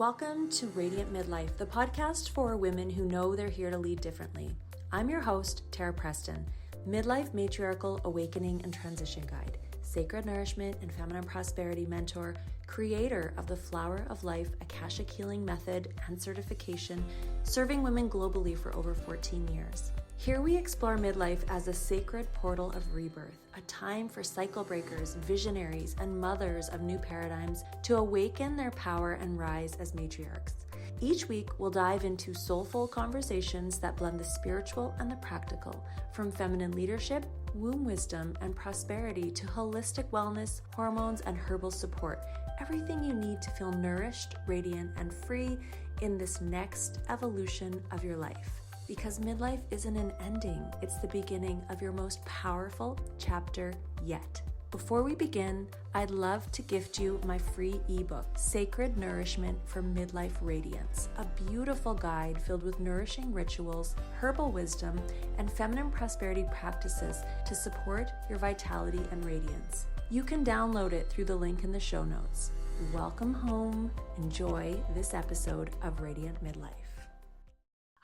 Welcome to Radiant Midlife, the podcast for women who know they're here to lead differently. I'm your host, Tara Preston, midlife matriarchal awakening and transition guide, sacred nourishment and feminine prosperity mentor, creator of the Flower of Life Akashic Healing Method and certification, serving women globally for over 14 years. Here we explore midlife as a sacred portal of rebirth, a time for cycle breakers, visionaries, and mothers of new paradigms to awaken their power and rise as matriarchs. Each week, we'll dive into soulful conversations that blend the spiritual and the practical, from feminine leadership, womb wisdom, and prosperity to holistic wellness, hormones, and herbal support. Everything you need to feel nourished, radiant, and free in this next evolution of your life. Because midlife isn't an ending, it's the beginning of your most powerful chapter yet. Before we begin, I'd love to gift you my free ebook, Sacred Nourishment for Midlife Radiance, a beautiful guide filled with nourishing rituals, herbal wisdom, and feminine prosperity practices to support your vitality and radiance. You can download it through the link in the show notes. Welcome home. Enjoy this episode of Radiant Midlife.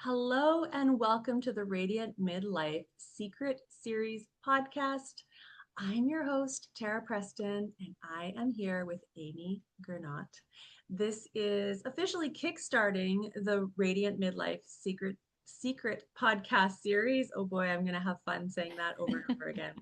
Hello and welcome to the Radiant Midlife Secret Series podcast. I'm your host, Tara Preston, and I am here with Amy Gernaat. This is officially kickstarting the Radiant Midlife Secret Podcast series. Oh boy, I'm going to have fun saying that over and over again.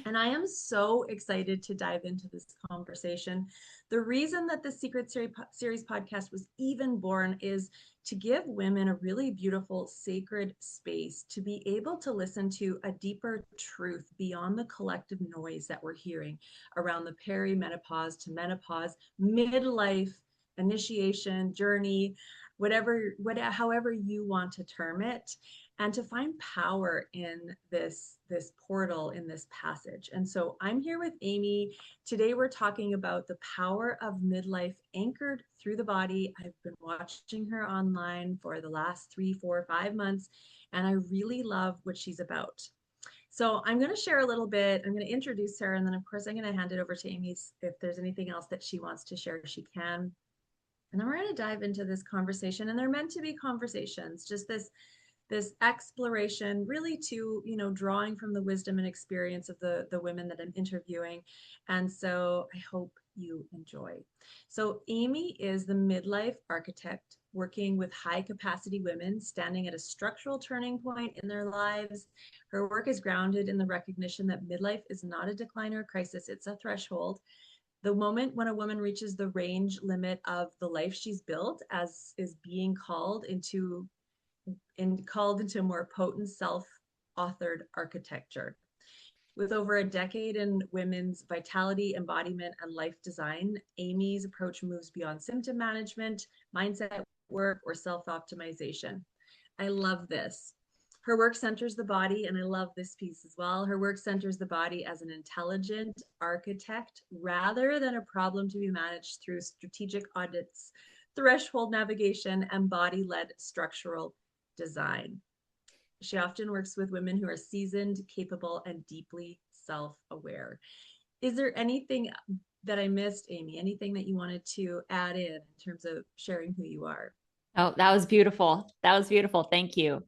And I am so excited to dive into this conversation. The reason that the Secret Series podcast was even born is to give women a really beautiful sacred space to be able to listen to a deeper truth beyond the collective noise that we're hearing around the perimenopause to menopause, midlife, initiation, journey, however you want to term it, and to find power in this portal, in this passage. And so I'm here with Amy. Today we're talking about the power of midlife anchored through the body. I've been watching her online for the last 3, 4, 5 months, and I really love what she's about. So I'm going to share a little bit. I'm going to introduce her, and then of course I'm going to hand it over to Amy. If there's anything else that she wants to share, she can. And then we're going to dive into this conversation, and they're meant to be conversations, just this exploration, really to, drawing from the wisdom and experience of the women that I'm interviewing. And so I hope you enjoy. So Amy is the midlife architect working with high capacity women standing at a structural turning point in their lives. Her work is grounded in the recognition that midlife is not a decline or a crisis, it's a threshold. The moment when a woman reaches the range limit of the life she's built, as is being called into more potent self-authored architecture. With over a decade in women's vitality, embodiment, and life design, Amy's approach moves beyond symptom management, mindset work, or self-optimization. I love this. Her work centers the body, and I love this piece as well. Her work centers the body as an intelligent architect rather than a problem to be managed through strategic audits, threshold navigation, and body-led structural design. She often works with women who are seasoned, capable, and deeply self-aware. Is there anything that I missed, Amy? Anything that you wanted to add in terms of sharing who you are? Oh, that was beautiful. That was beautiful. Thank you.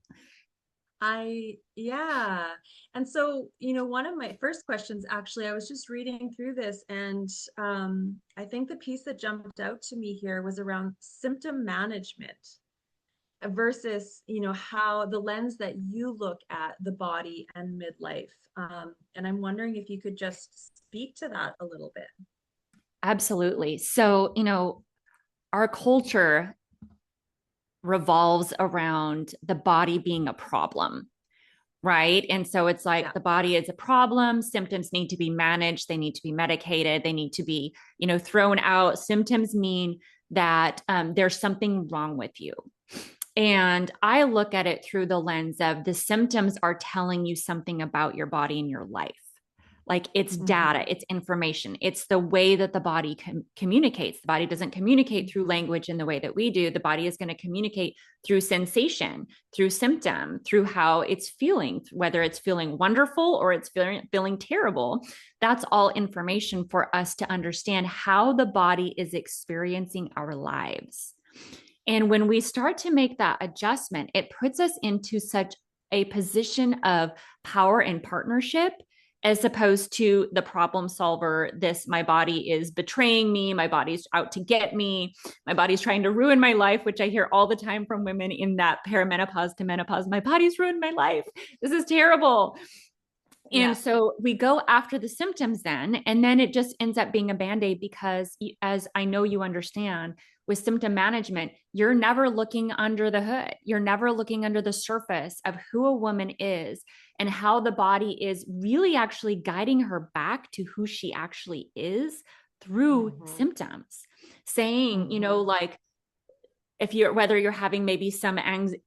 And so, one of my first questions, actually, I was just reading through this, and I think the piece that jumped out to me here was around symptom management versus, how the lens that you look at the body and midlife. And I'm wondering if you could just speak to that a little bit. Absolutely. So, our culture revolves around the body being a problem, right? And so it's like the body is a problem. Symptoms need to be managed. They need to be medicated. They need to be, thrown out. Symptoms mean that there's something wrong with you. And I look at it through the lens of the symptoms are telling you something about your body and your life. Like it's data, it's information, it's the way that the body communicates. The body doesn't communicate through language in the way that we do. The body is going to communicate through sensation, through symptom, through how it's feeling, whether it's feeling wonderful or it's feeling terrible. That's all information for us to understand how the body is experiencing our lives. And when we start to make that adjustment, it puts us into such a position of power and partnership, as opposed to the problem solver. My body is betraying me. My body's out to get me. My body's trying to ruin my life, which I hear all the time from women in that perimenopause to menopause. My body's ruined my life. This is terrible. And so we go after the symptoms then, and then it just ends up being a Band-Aid, because as I know you understand, with symptom management, you're never looking under the hood. You're never looking under the surface of who a woman is and how the body is really actually guiding her back to who she actually is through symptoms. Saying, like, whether you're having maybe some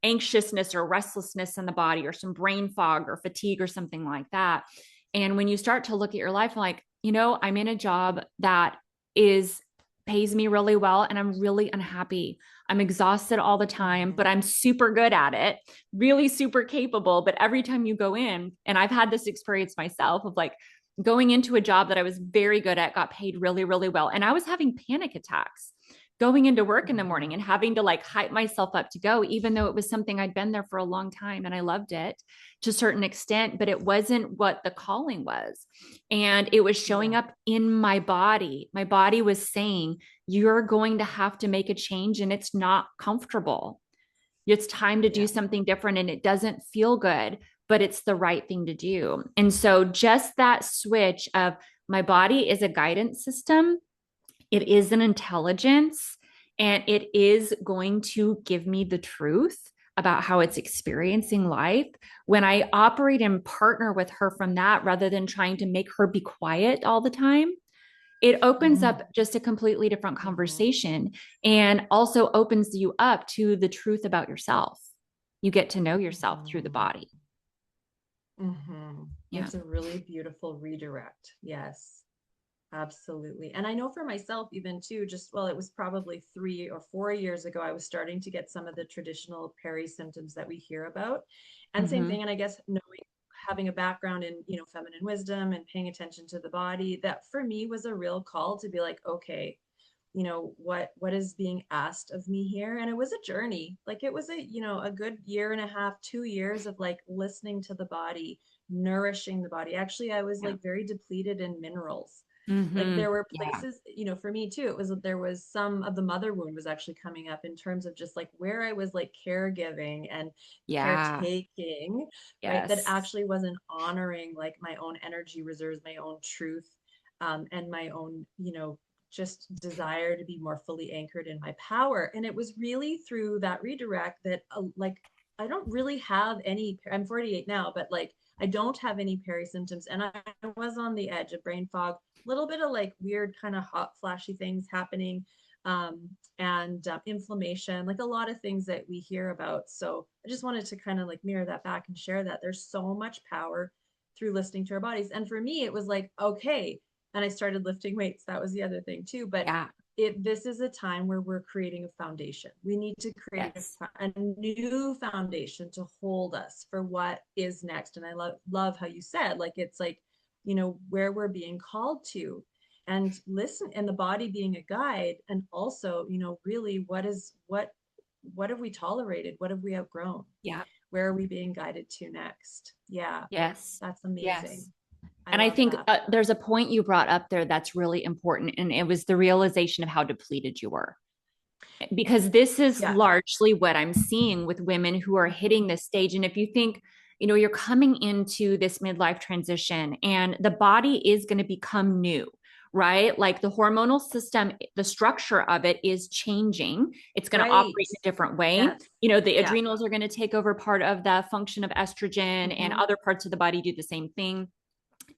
anxiousness or restlessness in the body, or some brain fog or fatigue or something like that. And when you start to look at your life, like, I'm in a job that pays me really well, and I'm really unhappy. I'm exhausted all the time, but I'm super good at it, really super capable. But every time you go in, and I've had this experience myself of like going into a job that I was very good at, got paid really, really well. And I was having panic attacks going into work in the morning and having to like hype myself up to go, even though it was something I'd been there for a long time and I loved it to a certain extent, but it wasn't what the calling was. And it was showing up in my body. My body was saying, you're going to have to make a change, and it's not comfortable. It's time to do something different, and it doesn't feel good, but it's the right thing to do. And so just that switch of, my body is a guidance system. It is an intelligence, and it is going to give me the truth about how it's experiencing life. When I operate and partner with her from that, rather than trying to make her be quiet all the time, it opens up just a completely different conversation, and also opens you up to the truth about yourself. You get to know yourself through the body. It's a really beautiful redirect. Yes. Absolutely. And I know for myself, even too, it was probably 3 or 4 years ago, I was starting to get some of the traditional peri symptoms that we hear about. And same thing. And I guess having a background in, feminine wisdom and paying attention to the body, that for me was a real call to be like, okay, what is being asked of me here? And it was a journey. Like it was a good 1.5 years, 2 years of like listening to the body, nourishing the body. Actually, I was like very depleted in minerals. Like there were places, for me too, there was some of the mother wound was actually coming up in terms of just like where I was like caregiving and caretaking, right? That actually wasn't honoring like my own energy reserves, my own truth, and my own, just desire to be more fully anchored in my power. And it was really through that redirect that like, I don't really have any, I'm 48 now, but like, I don't have any peri symptoms. And I was on the edge of brain fog, little bit of like weird kind of hot flashy things happening, and inflammation, like a lot of things that we hear about. So I just wanted to kind of like mirror that back and share that there's so much power through listening to our bodies. And for me, it was like, okay. And I started lifting weights. That was the other thing too. But this is a time where we're creating a foundation. We need to create a new foundation to hold us for what is next. And I love how you said, like, it's like, where we're being called to, and listen, and the body being a guide. And also, really what have we tolerated? What have we outgrown? Where are we being guided to next? That's amazing. And I think there's a point you brought up there that's really important. And it was the realization of how depleted you were. Because this is largely what I'm seeing with women who are hitting this stage. And if you think, you're coming into this midlife transition and the body is going to become new, right? Like the hormonal system, the structure of it is changing. It's going to operate in a different way. The adrenals are going to take over part of the function of estrogen, and other parts of the body do the same thing.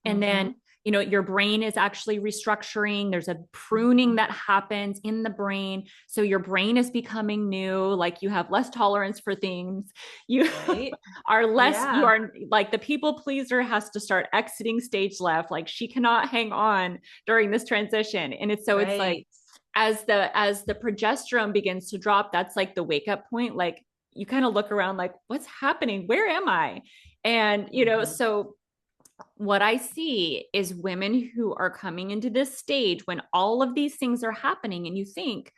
And then, your brain is actually restructuring. There's a pruning that happens in the brain. So your brain is becoming new. Like you have less tolerance for things. You are less, you are like the people pleaser has to start exiting stage left. Like she cannot hang on during this transition. And it's like, as the progesterone begins to drop, that's like the wake up point. Like you kind of look around like, what's happening? Where am I? And, so what I see is women who are coming into this stage when all of these things are happening, and you think,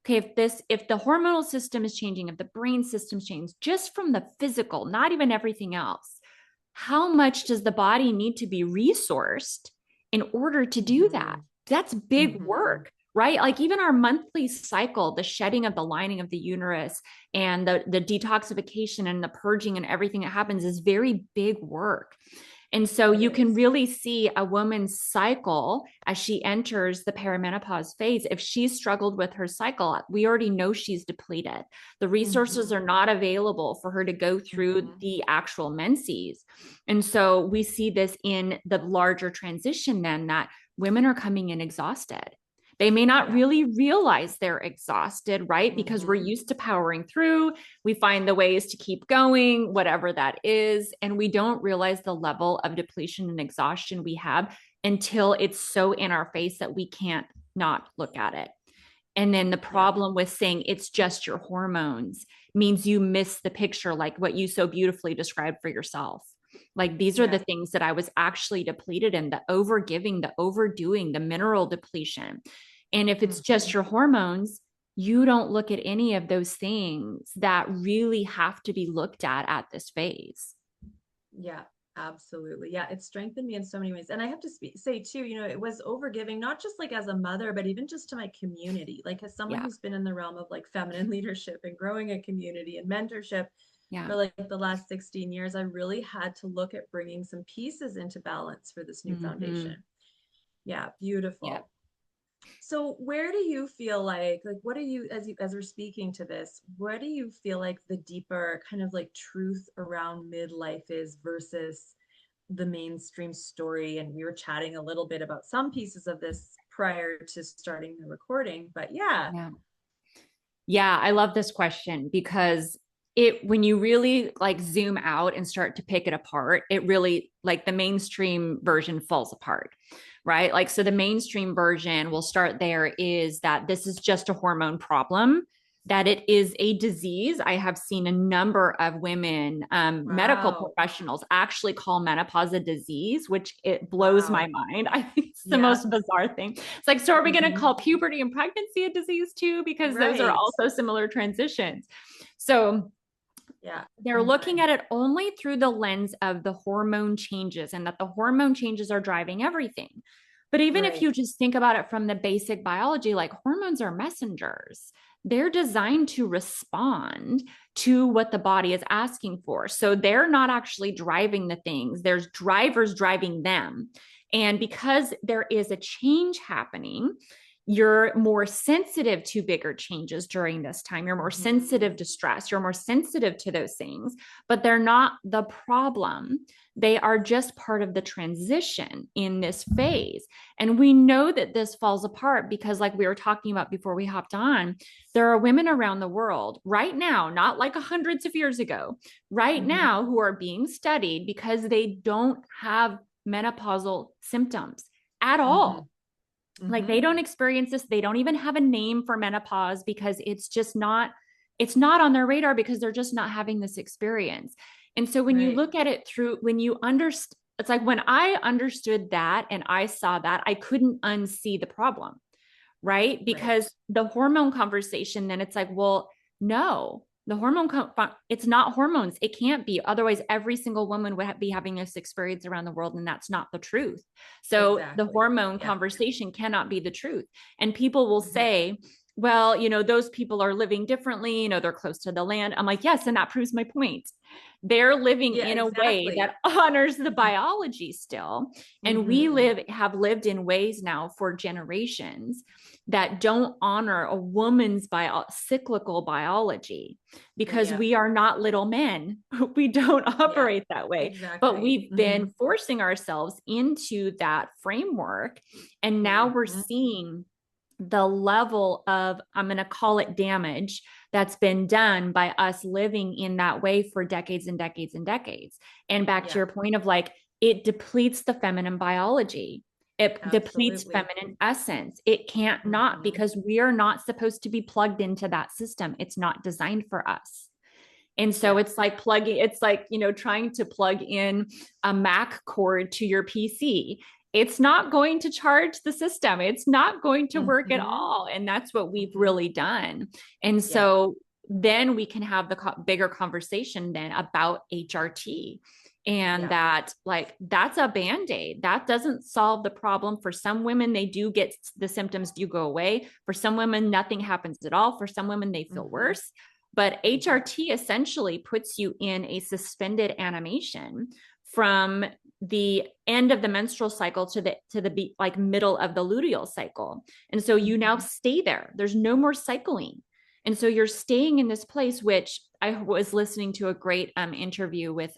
okay, if the hormonal system is changing, if the brain system's changed, just from the physical, not even everything else, how much does the body need to be resourced in order to do that? That's big work, right? Like even our monthly cycle, the shedding of the lining of the uterus and the detoxification and the purging and everything that happens is very big work. And so you can really see a woman's cycle as she enters the perimenopause phase. If she's struggled with her cycle, we already know she's depleted. The resources are not available for her to go through the actual menses. And so we see this in the larger transition then, that women are coming in exhausted. They may not really realize they're exhausted, right? Because we're used to powering through. We find the ways to keep going, whatever that is. And we don't realize the level of depletion and exhaustion we have until it's so in our face that we can't not look at it. And then the problem with saying it's just your hormones means you miss the picture, like what you so beautifully described for yourself. Like these are the things that I was actually depleted in: the overgiving, the overdoing, the mineral depletion. And if it's just your hormones, you don't look at any of those things that really have to be looked at this phase. Yeah, absolutely. Yeah, it strengthened me in so many ways. And I have to say too, it was overgiving, not just like as a mother, but even just to my community, like as someone who's been in the realm of like feminine leadership and growing a community and mentorship for like the last 16 years, I really had to look at bringing some pieces into balance for this new foundation. Yeah, beautiful. Yeah. So where do you feel like what do you, as we're speaking to this, where do you feel like the deeper kind of like truth around midlife is versus the mainstream story? And we were chatting a little bit about some pieces of this prior to starting the recording, but yeah, I love this question because when you really like zoom out and start to pick it apart, it really, like, the mainstream version falls apart, right? Like, so the mainstream version, we'll start there, is that this is just a hormone problem, that it is a disease. I have seen a number of women, medical professionals, actually call menopause a disease, which it blows my mind. I think it's the most bizarre thing. It's like, so are we going to call puberty and pregnancy a disease too? Because those are also similar transitions. So they're looking at it only through the lens of the hormone changes, and that the hormone changes are driving everything. But even if you just think about it from the basic biology, like, hormones are messengers. They're designed to respond to what the body is asking for. So they're not actually driving the things. There's drivers driving them. And because there is a change happening, you're more sensitive to bigger changes during this time. You're more sensitive to stress. You're more sensitive to those things, but they're not the problem. They are just part of the transition in this phase. And we know that this falls apart because, like we were talking about before we hopped on, there are women around the world right now, not like hundreds of years ago, right now, who are being studied because they don't have menopausal symptoms at all. Like, they don't experience this. They don't even have a name for menopause because it's not on their radar because they're just not having this experience. And so when you look at it through, when you understand, it's like when I understood that and I saw that, I couldn't unsee the problem, right? Because the hormone conversation, then it's like, well, no, the hormone, it's not hormones. It can't be. Otherwise, every single woman would be having this experience around the world. And that's not the truth. So the hormone conversation cannot be the truth. And people will say, well, those people are living differently, they're close to the land. I'm like, yes. And that proves my point. They're living in a way that honors the biology still. And we have lived in ways now for generations that don't honor a woman's cyclical biology, because we are not little men. We don't operate that way, but we've been forcing ourselves into that framework. And now we're seeing the level of, I'm going to call it, damage that's been done by us living in that way for decades and decades and decades. And back to your point of, like, it depletes the feminine biology. It depletes feminine essence. It can't not, because we are not supposed to be plugged into that system. It's not designed for us. And so it's like trying to plug in a Mac cord to your PC. it's not going to charge the system. It's not going to work at Mhm. all. And that's what we've Mhm. really done. And Yeah. so then we can have the bigger conversation then about HRT. And Yeah. that, like, that's a Band-Aid. That doesn't solve the problem. For some women, they do get the symptoms do go away. For some women, nothing happens at all. For some women, they feel Mhm. worse. But HRT essentially puts you in a suspended animation from the end of the menstrual cycle to the like middle of the luteal cycle. And so you now stay there. There's no more cycling. And so you're staying in this place, which I was listening to a great interview with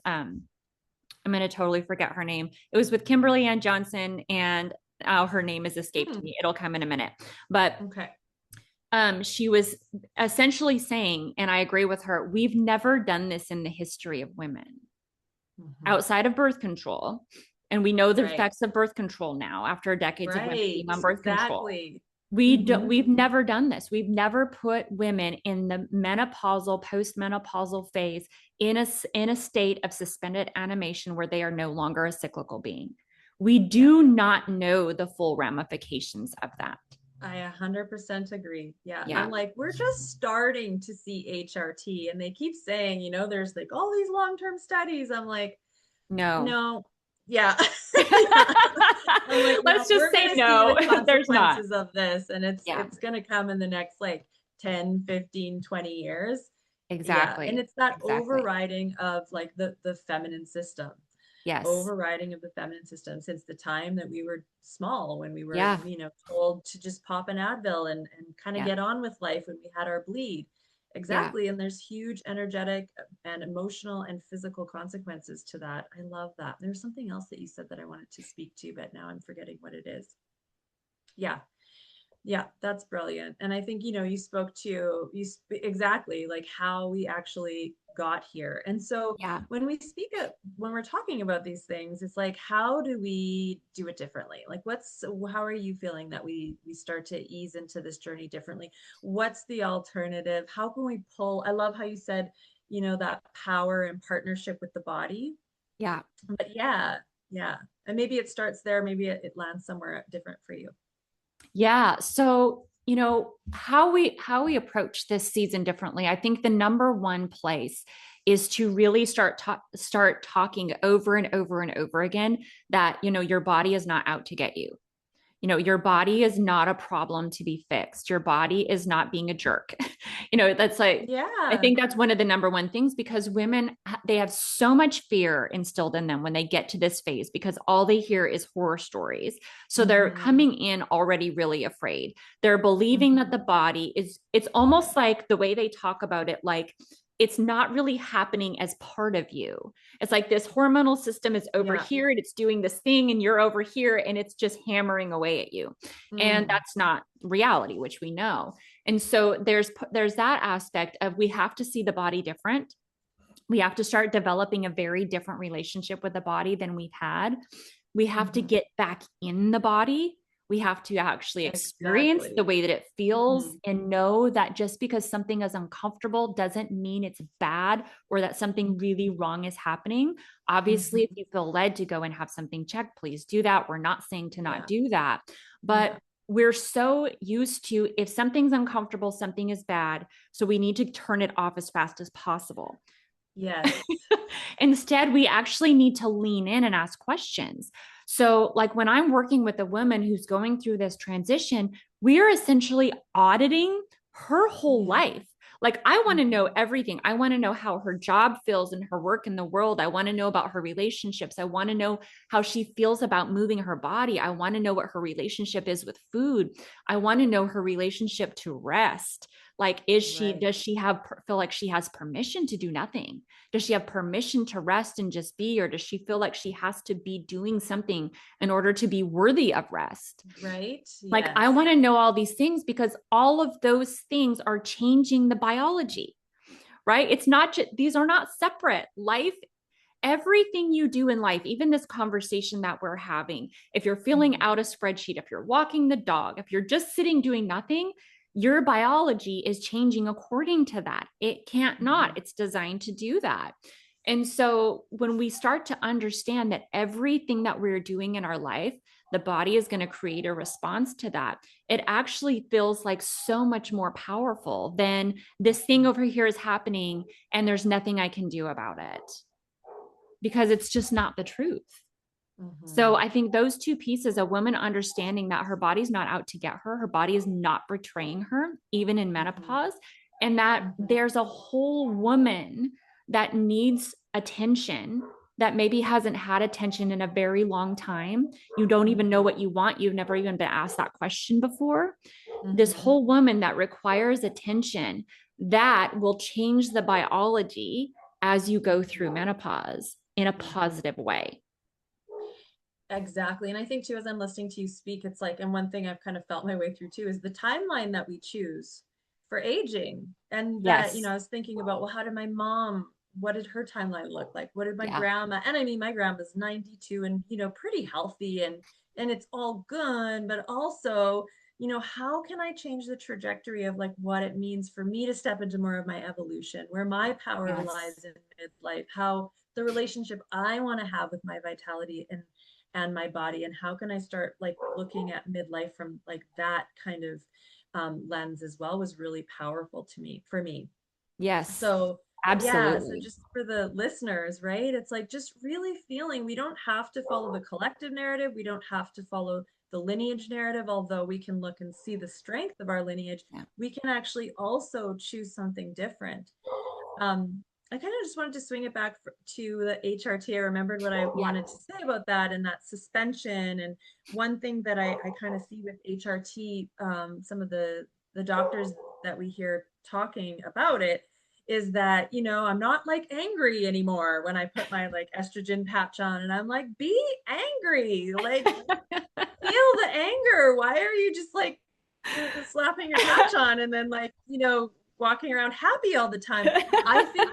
I'm going to totally forget her name. It was with Kimberly Ann Johnson, and her name has escaped me. It'll come in a minute. But Okay. she was essentially saying, and I agree with her, we've never done this in the history of women outside of birth control. And we know the effects of birth control now after decades of women being on birth control. We've never done this. We've never put women in the menopausal, postmenopausal phase in a state of suspended animation where they are no longer a cyclical being. We do not know the full ramifications of that. I 100% agree. Yeah. Yeah. I'm like, we're just starting to see HRT, and they keep saying, you know, there's like all these long-term studies. I'm like, no. Yeah. I'm like, let's just say no. There's not. Consequences of this, and it's going to come in the next like 10, 15, 20 years. Exactly. Yeah. And it's that overriding of like the feminine system. Yes. Overriding of the feminine system since the time that we were small, when we were, you know, told to just pop an Advil and kind of get on with life when we had our bleed. Exactly. And there's huge energetic and emotional and physical consequences to that. I love that. There's something else that you said that I wanted to speak to, but now I'm forgetting what it is. Yeah. Yeah, that's brilliant. And I think, you know, you spoke to exactly like how we actually got here. And so when when we're talking about these things, it's like, how do we do it differently? Like, how are you feeling that we start to ease into this journey differently? What's the alternative? How can we pull? I love how you said, you know, that power and partnership with the body. Yeah. But yeah. And maybe it starts there. Maybe it lands somewhere different for you. Yeah. So, you know, how we approach this season differently, I think the number one place is to really start talking over and over and over again that, you know, your body is not out to get you. You know, your body is not a problem to be fixed. Your body is not being a jerk. You know, that's like, I think that's one of the number one things, because women, they have so much fear instilled in them when they get to this phase, because all they hear is horror stories. So they're coming in already really afraid. They're believing that the body it's almost like the way they talk about it, like, it's not really happening as part of you. It's like this hormonal system is over here and it's doing this thing and you're over here and it's just hammering away at you. And that's not reality, which we know. And so there's that aspect of, we have to see the body different. We have to start developing a very different relationship with the body than we've had. We have to get back in the body. We have to actually experience the way that it feels and know that just because something is uncomfortable doesn't mean it's bad or that something really wrong is happening. Obviously, if you feel led to go and have something checked, please do that. We're not saying to not do that, but we're so used to, if something's uncomfortable, something is bad. So we need to turn it off as fast as possible. Yes. Instead, we actually need to lean in and ask questions. So like when I'm working with a woman who's going through this transition, we are essentially auditing her whole life. Like, I want to know everything. I want to know how her job feels and her work in the world. I want to know about her relationships. I want to know how she feels about moving her body. I want to know what her relationship is with food. I want to know her relationship to rest. Like, does she feel like she has permission to do nothing? Does she have permission to rest and just be, or does she feel like she has to be doing something in order to be worthy of rest? Right. Like, I want to know all these things, because all of those things are changing the biology, right? It's not just, these are not separate. Life, everything you do in life, even this conversation that we're having, if you're filling out a spreadsheet, if you're walking the dog, if you're just sitting doing nothing, your biology is changing according to that. It can't not. It's designed to do that. And so when we start to understand that everything that we're doing in our life, the body is going to create a response to that. It actually feels like so much more powerful than this thing over here is happening and there's nothing I can do about it, because it's just not the truth. So I think those two pieces, a woman understanding that her body's not out to get her body is not betraying her, even in menopause, and that there's a whole woman that needs attention that maybe hasn't had attention in a very long time. You don't even know what you want. You've never even been asked that question before. This whole woman that requires attention, that will change the biology as you go through menopause in a positive way. Exactly. And I think too, as I'm listening to you speak, it's like, and one thing I've kind of felt my way through too, is the timeline that we choose for aging. And that, I was thinking about, well, how did my mom, what did her timeline look like? What did my grandma, and I mean, my grandma's 92 and, pretty healthy and it's all good, but also, how can I change the trajectory of like what it means for me to step into more of my evolution, where my power lies in midlife, how the relationship I want to have with my vitality and my body, and how can I start like looking at midlife from like that kind of lens as well, was really powerful for me. Yes. So absolutely. so just for the listeners, right? It's like just really feeling we don't have to follow the collective narrative. We don't have to follow the lineage narrative, although we can look and see the strength of our lineage. We can actually also choose something different. I kind of just wanted to swing it back to the HRT. I remembered what I wanted to say about that and that suspension. And one thing that I kind of see with HRT, some of the doctors that we hear talking about it, is that, I'm not like angry anymore when I put my like estrogen patch on, and I'm like, be angry, like feel the anger. Why are you just like slapping your patch on and then like, walking around happy all the time? I think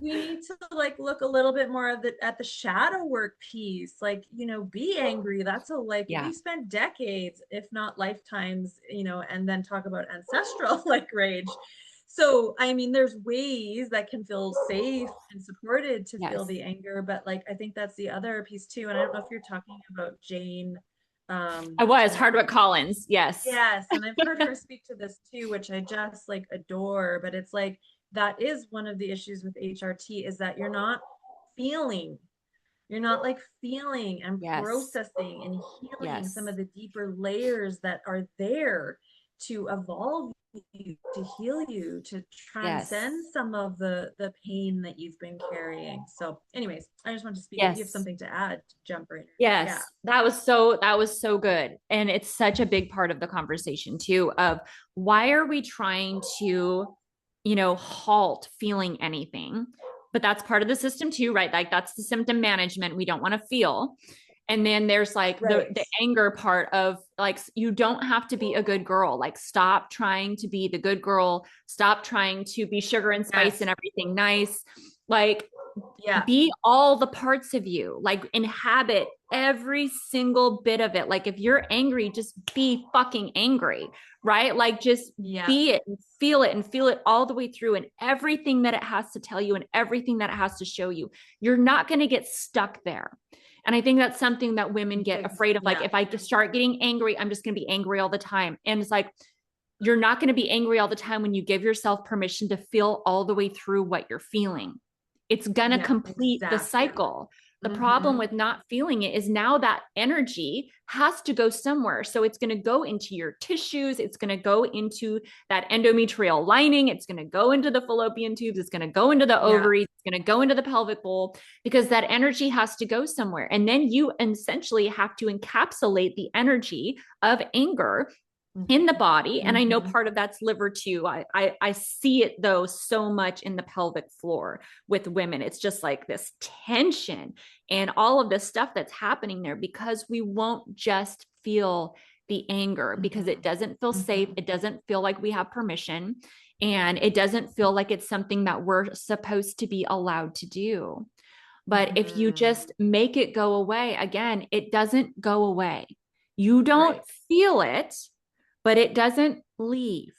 we need to like look a little bit more at the shadow work piece, like, be angry. That's we spent decades, if not lifetimes, and then talk about ancestral like rage. So, I mean, there's ways that can feel safe and supported to feel the anger, but like, I think that's the other piece too. And I don't know if you're talking about Jane. I was Hardwick Collins. Yes. And I've heard her speak to this too, which I just like adore, but it's like, that is one of the issues with HRT, is that you're not feeling and processing and healing some of the deeper layers that are there to evolve you, to heal you, to transcend some of the pain that you've been carrying. So anyways, I just wanted to speak. If you have something to add, jump right in. That was so good. And it's such a big part of the conversation too, of why are we trying to, halt feeling anything? But that's part of the system too, right? Like that's the symptom management. We don't want to feel. And then there's like the anger part of like, you don't have to be a good girl. Like, stop trying to be the good girl. Stop trying to be sugar and spice and everything nice. Like, be all the parts of you, like inhabit every single bit of it. Like if you're angry, just be fucking angry, right? Like just be it and feel it all the way through, and everything that it has to tell you and everything that it has to show you. You're not going to get stuck there. And I think that's something that women get afraid of. Like, if I start getting angry, I'm just going to be angry all the time. And it's like, you're not going to be angry all the time when you give yourself permission to feel all the way through what you're feeling. It's going to complete the cycle. The problem with not feeling it is now that energy has to go somewhere. So it's going to go into your tissues. It's going to go into that endometrial lining. It's going to go into the fallopian tubes. It's going to go into the ovaries. It's going to go into the pelvic bowl, because that energy has to go somewhere. And then you essentially have to encapsulate the energy of anger in the body. And I know part of that's liver too. I see it though so much in the pelvic floor with women. It's just like this tension and all of this stuff that's happening there, because we won't just feel the anger, because it doesn't feel safe. It doesn't feel like we have permission, and it doesn't feel like it's something that we're supposed to be allowed to do. But if you just make it go away, again, it doesn't go away. You don't feel it, but it doesn't leave.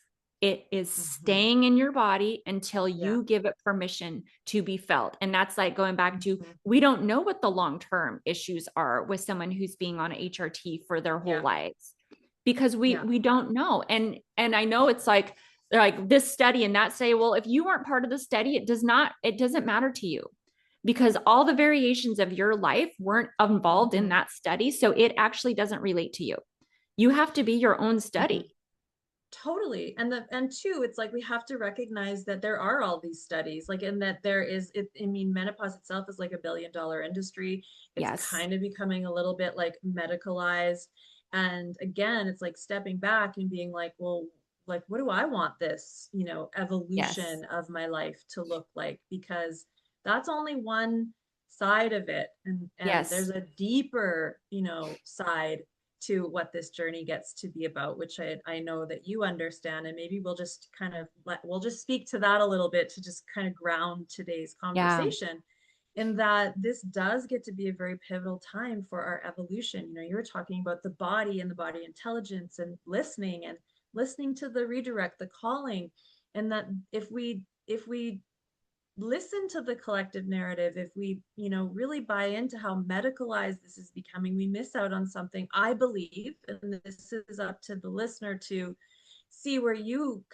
It is staying in your body until you give it permission to be felt. And that's like going back to, we don't know what the long-term issues are with someone who's being on HRT for their whole lives, because we don't know. And I know it's like, they're like this study and that say, well, if you weren't part of the study, it doesn't matter to you, because all the variations of your life weren't involved in that study. So it actually doesn't relate to you. You have to be your own study. Totally. And two, it's like we have to recognize that there are all these studies, like, and that there is menopause itself is like $1 billion industry. It's kind of becoming a little bit like medicalized. And again, it's like stepping back and being like, well, like, what do I want this, evolution of my life to look like? Because that's only one side of it. And there's a deeper, side to what this journey gets to be about, which I know that you understand. And maybe we'll just we'll just speak to that a little bit to just kind of ground today's conversation in that this does get to be a very pivotal time for our evolution. You were talking about the body and the body intelligence and listening to the redirect, the calling, and that if we listen to the collective narrative, if we, really buy into how medicalized this is becoming, we miss out on something, I believe, and this is up to the listener to see where you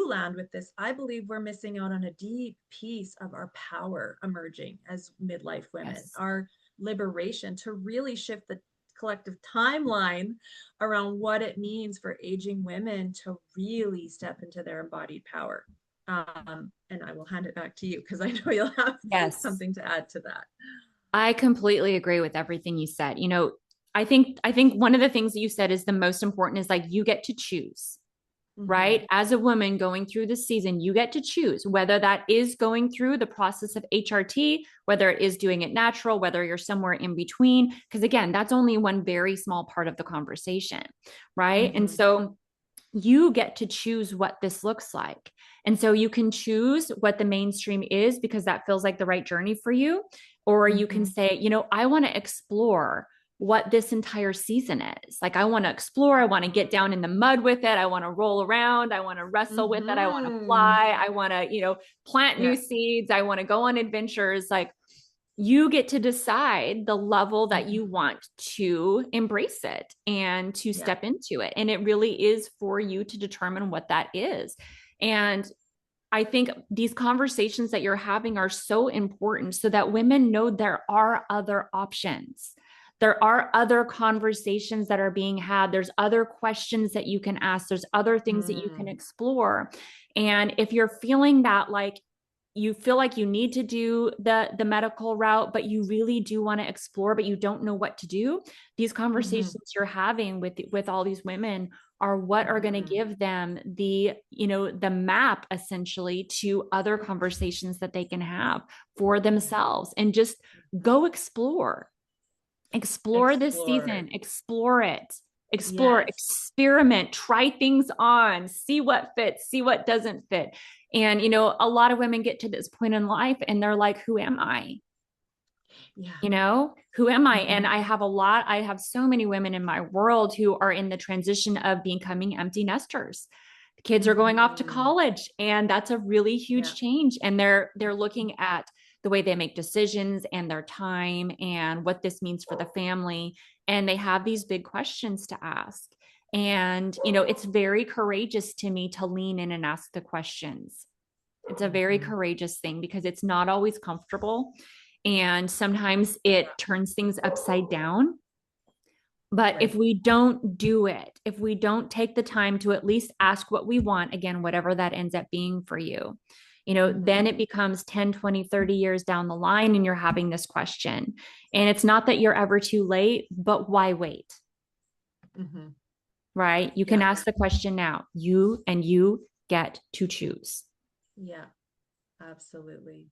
land with this. I believe we're missing out on a deep piece of our power emerging as midlife women, our liberation to really shift the collective timeline around what it means for aging women to really step into their embodied power. And I will hand it back to you because I know you'll have something to add to that. I completely agree with everything you said. I think one of the things that you said is the most important is like, you get to choose, right? As a woman going through this season, you get to choose whether that is going through the process of HRT, whether it is doing it natural, whether you're somewhere in between. Because again, that's only one very small part of the conversation, right? And so you get to choose what this looks like. And so you can choose what the mainstream is because that feels like the right journey for you. Or you can say, I want to explore what this entire season is. Like, I want to explore, I want to get down in the mud with it. I want to roll around. I want to wrestle with it. I want to fly. I want to, plant new seeds. I want to go on adventures. Like, you get to decide the level that you want to embrace it and to step into it. And it really is for you to determine what that is. And I think these conversations that you're having are so important so that women know there are other options. There are other conversations that are being had. There's other questions that you can ask. There's other things that you can explore. And if you're feeling that, like, you feel like you need to do the medical route, but you really do want to explore, but you don't know what to do. These conversations you're having with all these women are what are going to give them the map essentially to other conversations that they can have for themselves, and just go explore this season, explore it, experiment, try things on, see what fits, see what doesn't fit. And, a lot of women get to this point in life and they're like, who am I? Who am I? And I have so many women in my world who are in the transition of becoming empty nesters. Kids are going off to college, and that's a really huge change. And they're looking at the way they make decisions and their time and what this means for the family. And they have these big questions to ask. And, it's very courageous to me to lean in and ask the questions. It's a very courageous thing because it's not always comfortable. And sometimes it turns things upside down. But if we don't do it, if we don't take the time to at least ask what we want, again, whatever that ends up being for you, then it becomes 10, 20, 30 years down the line and you're having this question. And it's not that you're ever too late, but why wait? Right? You can ask the question now. You get to choose. Yeah, absolutely.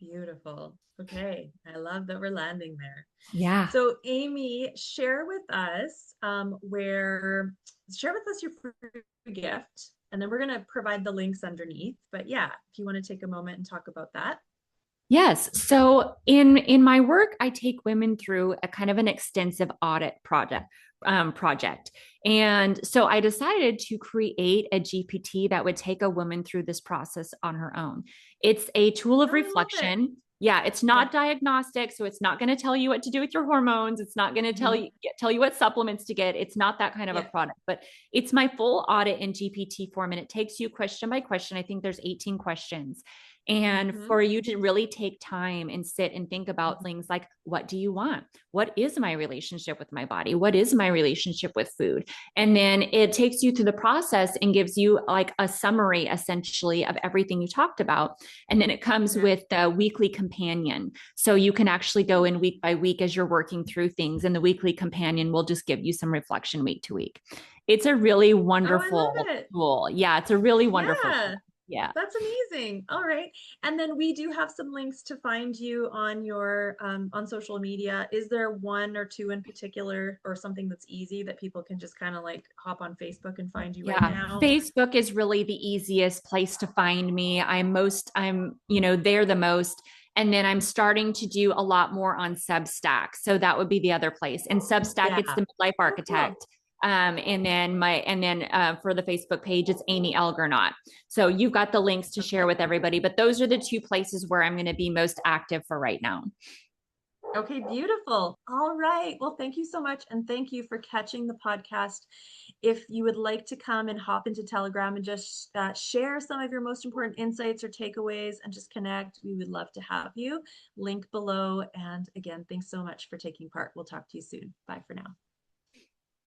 Beautiful. Okay. I love that we're landing there. Yeah. So Amy, share with us your free gift, and then we're going to provide the links underneath. But yeah, if you want to take a moment and talk about that. Yes. So in my work, I take women through a kind of an extensive audit project. And so I decided to create a GPT that would take a woman through this process on her own. It's a tool of Oh, I love it. reflection. Yeah, it's Yeah. not diagnostic, so it's not going to tell you what to do with your hormones. It's not going to Mhm. tell you what supplements to get. It's not that kind of a Yeah. product, but it's my full audit in GPT form, and it takes you question by question. I think there's 18 questions. And Mhm. for you to really take time and sit and think about Mhm. things like, what do you want? What is my relationship with my body? What is my relationship with food? And then it takes you through the process and gives you like a summary essentially of everything you talked about. And then it comes Yeah. with the weekly companion. So you can actually go in week by week as you're working through things, and the weekly companion will just give you some reflection week to week. It's a really Oh, I wonderful love it. tool. Yeah, it's a really wonderful Yeah. tool. Yeah. That's amazing. All right. And then we do have some links to find you on your on social media. Is there one or two in particular or something that's easy that people can just kind of like hop on Facebook and find you right Yeah, now? Facebook is really the easiest place to find me. There the most. And then I'm starting to do a lot more on Substack. So that would be the other place. And Substack, it's Yeah. the Midlife Oh, cool. Architect. For the Facebook page, it's Amy Gernaat. So you've got the links to share Okay. with everybody, but those are the two places where I'm going to be most active for right now. Okay, beautiful. All right. Well, thank you so much. And thank you for catching the podcast. If you would like to come and hop into Telegram and just share some of your most important insights or takeaways and just connect, we would love to have you. Link below. And again, thanks so much for taking part. We'll talk to you soon. Bye for now.